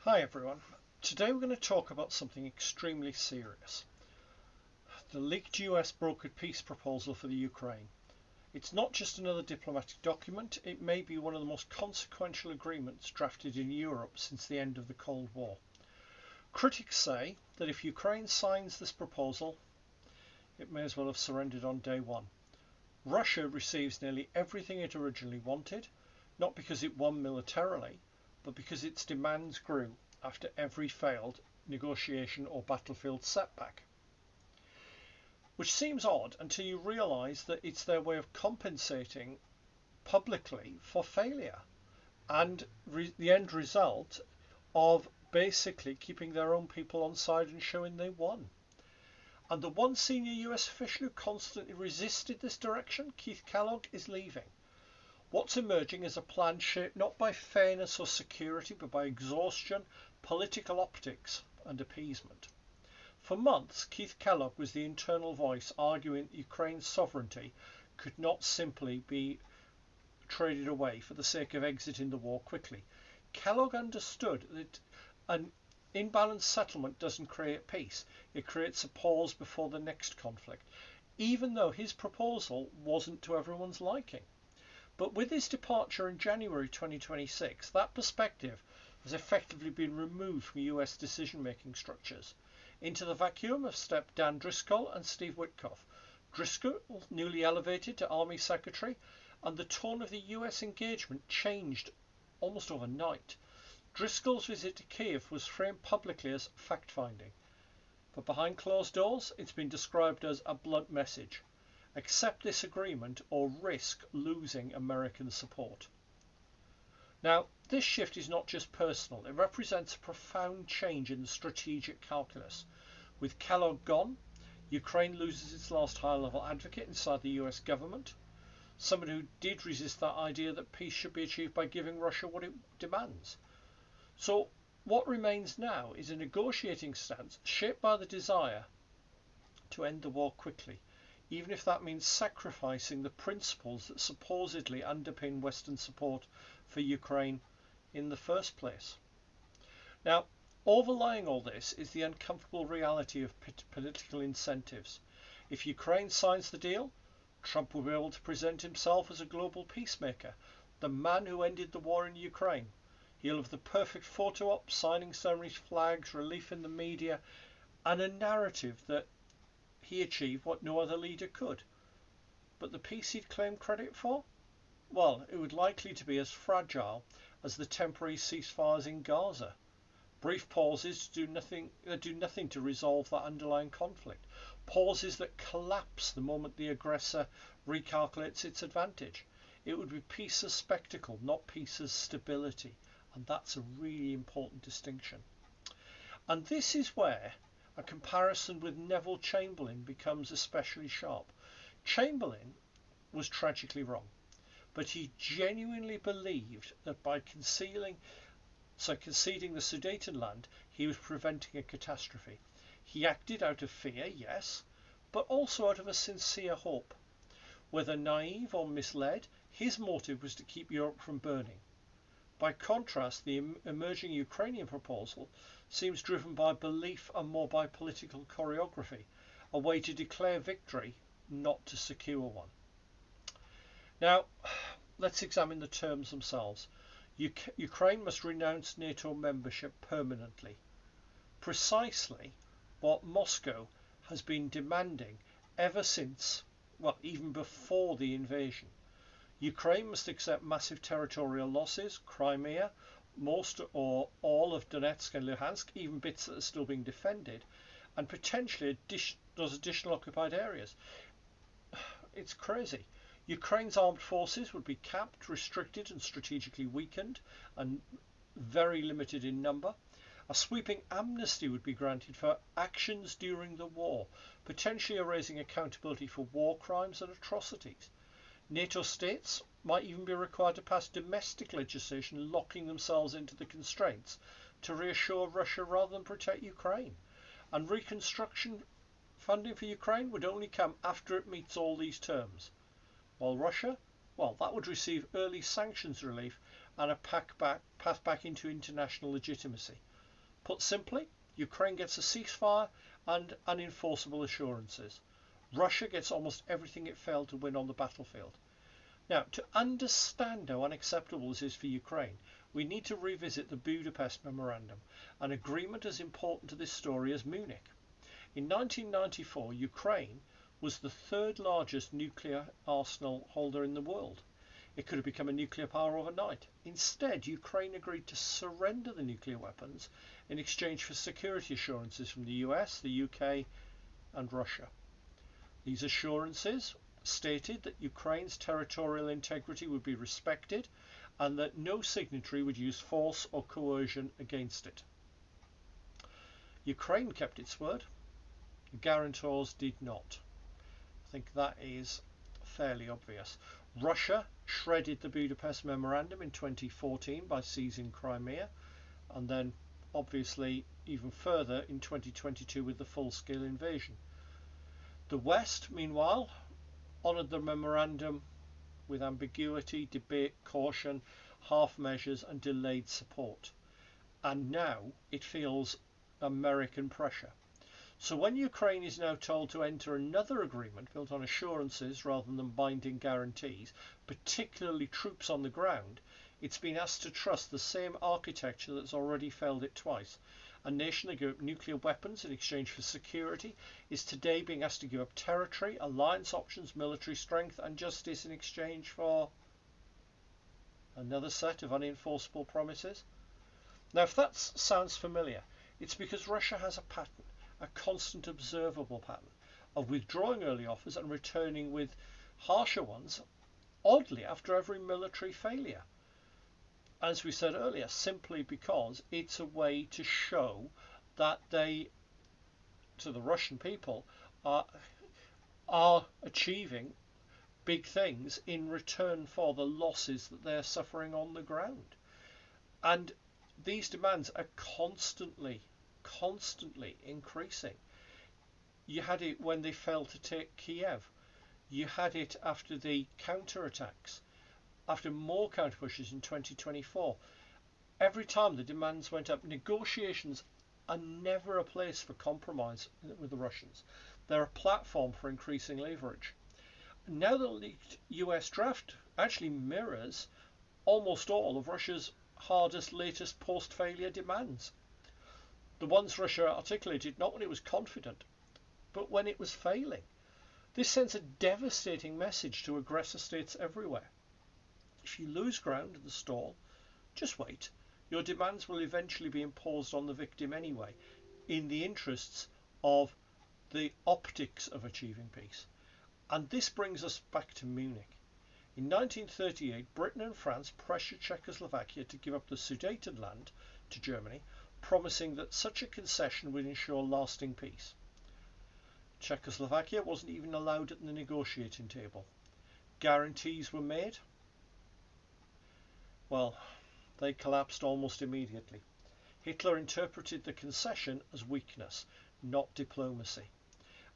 Hi everyone. Today we're going to talk about something extremely serious. The leaked US brokered peace proposal for the Ukraine. It's not just another diplomatic document, it may be one of the most consequential agreements drafted in Europe since the end of the Cold War. Critics say that if Ukraine signs this proposal, it may as well have surrendered on day one. Russia receives nearly everything it originally wanted, not because it won militarily, but because its demands grew after every failed negotiation or battlefield setback. Which seems odd until you realise that it's their way of compensating publicly for failure and the end result of basically keeping their own people on side and showing they won. And the one senior US official who constantly resisted this direction, Keith Kellogg, is leaving. What's emerging is a plan shaped not by fairness or security, but by exhaustion, political optics, and appeasement. For months, Keith Kellogg was the internal voice arguing that Ukraine's sovereignty could not simply be traded away for the sake of exiting the war quickly. Kellogg understood that an imbalanced settlement doesn't create peace, it creates a pause before the next conflict, even though his proposal wasn't to everyone's liking. But with his departure in January 2026, that perspective has effectively been removed from US decision-making structures. Into the vacuum have stepped Dan Driscoll and Steve Witkoff. Driscoll, newly elevated to Army Secretary, and the tone of the US engagement changed almost overnight. Driscoll's visit to Kiev was framed publicly as fact-finding, but behind closed doors it's been described as a blunt message. Accept this agreement or risk losing American support. Now, this shift is not just personal, it represents a profound change in the strategic calculus. With Kellogg gone, Ukraine loses its last high-level advocate inside the US government, someone who did resist that idea that peace should be achieved by giving Russia what it demands. So what remains now is a negotiating stance shaped by the desire to end the war quickly, even if that means sacrificing the principles that supposedly underpin Western support for Ukraine in the first place. Now, overlying all this is the uncomfortable reality of political incentives. If Ukraine signs the deal, Trump will be able to present himself as a global peacemaker, the man who ended the war in Ukraine. He'll have the perfect photo op, signing ceremonies, flags, relief in the media, and a narrative that he achieved what no other leader could. But the peace he'd claimed credit for? Well, it would likely to be as fragile as the temporary ceasefires in Gaza. Brief pauses do nothing to resolve that underlying conflict. Pauses that collapse the moment the aggressor recalculates its advantage. It would be peace as spectacle, not peace as stability. And that's a really important distinction. And this is where a comparison with Neville Chamberlain becomes especially sharp. Chamberlain was tragically wrong, but he genuinely believed that by conceding the Sudetenland, he was preventing a catastrophe. He acted out of fear, yes, but also out of a sincere hope. Whether naive or misled, his motive was to keep Europe from burning. By contrast, the emerging Ukrainian proposal seems driven by belief and more by political choreography, a way to declare victory, not to secure one. Now, let's examine the terms themselves. Ukraine must renounce NATO membership permanently. Precisely what Moscow has been demanding ever since, well, even before the invasion. Ukraine must accept massive territorial losses, Crimea, most or all of Donetsk and Luhansk, even bits that are still being defended, and potentially those additional occupied areas. It's crazy. Ukraine's armed forces would be capped, restricted and strategically weakened, and very limited in number. A sweeping amnesty would be granted for actions during the war, potentially erasing accountability for war crimes and atrocities. NATO states might even be required to pass domestic legislation locking themselves into the constraints to reassure Russia rather than protect Ukraine. And reconstruction funding for Ukraine would only come after it meets all these terms. While Russia, well, that would receive early sanctions relief and a path back into international legitimacy. Put simply, Ukraine gets a ceasefire and unenforceable assurances. Russia gets almost everything it failed to win on the battlefield. Now, to understand how unacceptable this is for Ukraine, we need to revisit the Budapest Memorandum, an agreement as important to this story as Munich. In 1994, Ukraine was the third largest nuclear arsenal holder in the world. It could have become a nuclear power overnight. Instead, Ukraine agreed to surrender the nuclear weapons in exchange for security assurances from the US, the UK and Russia. These assurances stated that Ukraine's territorial integrity would be respected and that no signatory would use force or coercion against it. Ukraine kept its word. The guarantors did not. I think that is fairly obvious. Russia shredded the Budapest Memorandum in 2014 by seizing Crimea, and then obviously even further in 2022 with the full-scale invasion. The West, meanwhile, honoured the memorandum with ambiguity, debate, caution, half measures and delayed support. And now it feels American pressure. So when Ukraine is now told to enter another agreement built on assurances rather than binding guarantees, particularly troops on the ground, it's been asked to trust the same architecture that's already failed it twice. A nation that gave up nuclear weapons in exchange for security is today being asked to give up territory, alliance options, military strength and justice in exchange for another set of unenforceable promises. Now, if that sounds familiar, it's because Russia has a pattern, a constant observable pattern of withdrawing early offers and returning with harsher ones, oddly after every military failure. As we said earlier, simply because it's a way to show that they, to the Russian people, are achieving big things in return for the losses that they're suffering on the ground. And these demands are constantly increasing. You had it when they failed to take Kiev. You had it after the counterattacks, after more counter pushes in 2024. Every time the demands went up, negotiations are never a place for compromise with the Russians. They're a platform for increasing leverage. Now the leaked US draft actually mirrors almost all of Russia's hardest, latest post-failure demands. The ones Russia articulated not when it was confident, but when it was failing. This sends a devastating message to aggressor states everywhere. If you lose ground in the stall, just wait. Your demands will eventually be imposed on the victim anyway, in the interests of the optics of achieving peace. And this brings us back to Munich. In 1938, Britain and France pressured Czechoslovakia to give up the Sudetenland to Germany, promising that such a concession would ensure lasting peace. Czechoslovakia wasn't even allowed at the negotiating table. Guarantees were made. Well, they collapsed almost immediately. Hitler interpreted the concession as weakness, not diplomacy,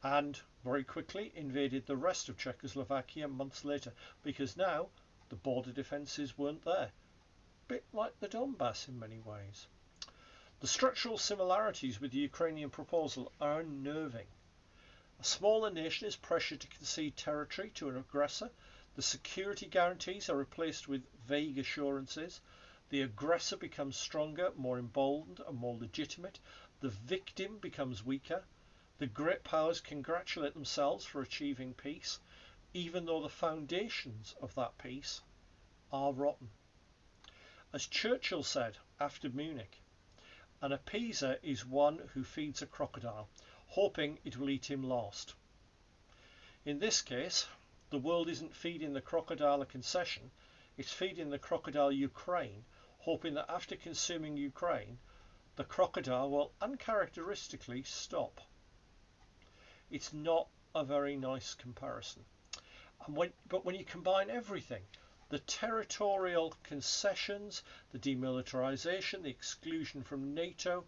and very quickly invaded the rest of Czechoslovakia months later, because now the border defences weren't there. Bit like the Donbass in many ways. The structural similarities with the Ukrainian proposal are unnerving. A smaller nation is pressured to concede territory to an aggressor. The security guarantees are replaced with vague assurances. The aggressor becomes stronger, more emboldened and more legitimate. The victim becomes weaker. The great powers congratulate themselves for achieving peace, even though the foundations of that peace are rotten. As Churchill said after Munich, an appeaser is one who feeds a crocodile, hoping it will eat him last. In this case, the world isn't feeding the crocodile a concession, it's feeding the crocodile Ukraine, hoping that after consuming Ukraine, the crocodile will uncharacteristically stop. It's not a very nice comparison. But when you combine everything, the territorial concessions, the demilitarization, the exclusion from NATO,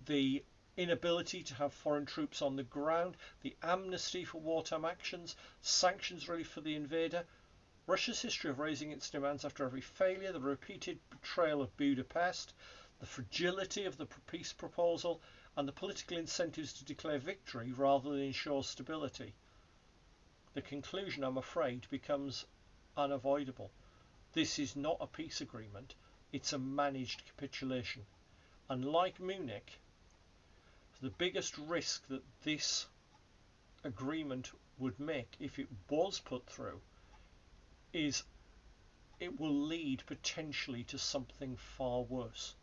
the inability to have foreign troops on the ground, the amnesty for wartime actions, sanctions relief for the invader, Russia's history of raising its demands after every failure, the repeated betrayal of Budapest, the fragility of the peace proposal, and the political incentives to declare victory rather than ensure stability. The conclusion, I'm afraid, becomes unavoidable. This is not a peace agreement, it's a managed capitulation. Unlike Munich, the biggest risk that this agreement would make if it was put through is it will lead potentially to something far worse.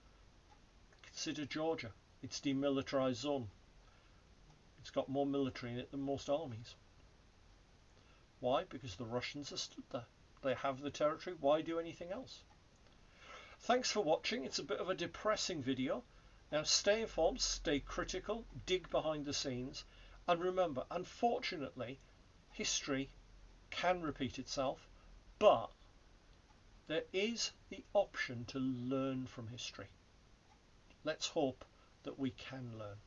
Consider Georgia. It's demilitarized zone. It's got more military in it than most armies. Why? Because the Russians are stood there. They have the territory. Why do anything else? Thanks for watching. It's a bit of a depressing video. Now stay informed, stay critical, dig behind the scenes, and remember, unfortunately, history can repeat itself, but there is the option to learn from history. Let's hope that we can learn.